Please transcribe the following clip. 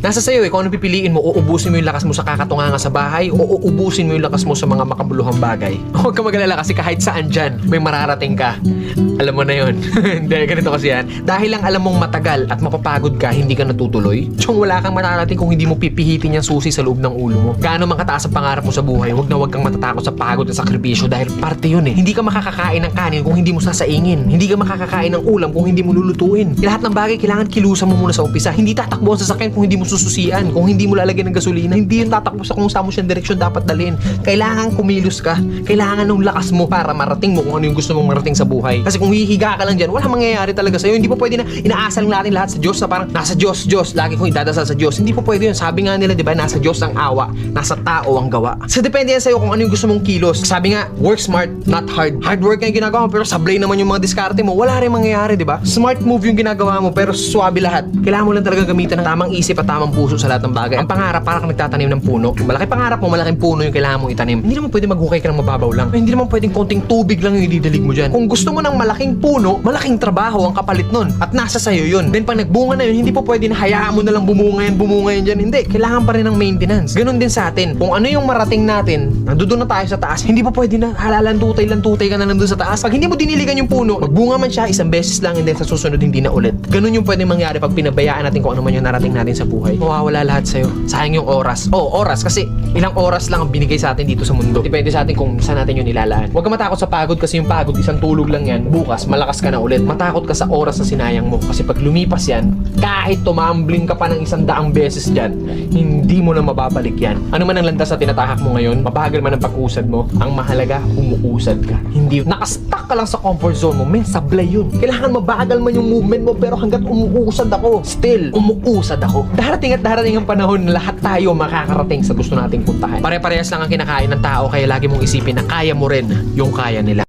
Nasa sayo kung ano pipiliin mo, uubusin mo yung lakas mo sa kakatunganga sa bahay o uubusin mo yung lakas mo sa mga makabuluhang bagay. Huwag ka mag-alala kasi kahit saan dyan, may mararating ka. Alam mo na yun. Hindi, ganito kasi yan. Dahil lang alam mong matagal at mapapagod ka, hindi ka natutuloy. Tsong wala kang mararating kung hindi mo pipihitin yung susi sa loob ng ulo mo. Gaano man kataas ang pangarap mo sa buhay, huwag kang matatakot sa pagod at sakripisyo dahil parte yun eh. Hindi ka makakakain ng kanin kung hindi mo sasaingin. Hindi ka makakakain ng ulam kung hindi mo lulutuin. Lahat ng bagay kailangan kilusan mo muna sa umpisa. Hindi tatakbo ang sasakyan kung hindi mo sususian, kung hindi mo lalagyan ng gasolina. Hindi yun tatakbo sa kung saan mo siyang direksyon dapat dalhin. Kailangan kumilos ka. Kailangan ng lakas mo para marating mo kung ano yung gusto mong marating sa buhay. Kasi kung hihiga ka lang dyan, wala mangyayari talaga sa'yo. Hindi po pwede na inaasal natin lahat sa Diyos na parang nasa Diyos, lagi kong idadasal sa Diyos. Hindi po pwede yun. Sabi nga nila, di ba, nasa Diyos ang awa, nasa tao ang gawa. So depende yan sa'yo kung ano yung gusto mong kilos. Sabi nga, work smart, not hard. Hard work nga yung ginagawa mo, pero sablay naman yung mga diskarte mo. Wala rin mangyayari, di ba? Smart move yung ginagawa mo, pero swabe lahat. Kailangan mo lang talaga gamitan ng tamang isip at tamang puso sa lahat ng bagay. Ang pangarap, parang nagtatanim ng puno. Malaki pangarap mo, malaking puno yung kailangan mong itanim. Hindi naman pwede maghukay ka ng mababaw lang. Hindi naman pwedeng konting tubig lang yung ididalig mo dyan. Kung gusto mo ng malaking puno, malaking trabaho ang kapalit nun. At nasa sayo yun. Then pag nagbunga na yun, hindi po pwede na hayaan mo na lang bumunga yan dyan. Hindi. Kailangan pa rin ng maintenance. Ganun din sa atin. Kung ano yung marating natin, nandoon na tayo sa taas, hindi po pwede na halalan-tutay ka na nandun sa taas. Pag hindi mo diniligan yung puno, magbunga man siya isang beses lang and then sa susunod hindi na ulit. Ganun yung pwede mangyari pag pinabayaan natin kung ano man yung narating natin sa buhay. Mawawala lahat sa'yo. Sayang yung oras. Oras kasi ilang oras lang ang binigay sa atin dito sa mundo. Depende sa atin kung saan natin yun nilalaan. Huwag ka matakot sa pagod kasi yung pagod isang tulog lang yan. Bukas malakas ka na ulit. Matakot ka sa oras na sinayang mo kasi pag lumipas yan, kahit tumambling ka pa ng 100 beses dyan, hindi mo na mababalik yan. Ano man ang landas na tinatahak mo ngayon, mabagal man ang pag-usad mo, ang mahalaga, umuusad ka. Hindi, nakastuck ka lang sa comfort zone mo, men, sablay yun. Kailangan mabagal man yung movement mo, pero hanggat umuusad ako, still, umuusad ako. Darating at darating ang panahon na lahat tayo makakarating sa gusto nating puntahan. Pare-parehas lang ang kinakain ng tao, kaya lagi mong isipin na kaya mo rin yung kaya nila.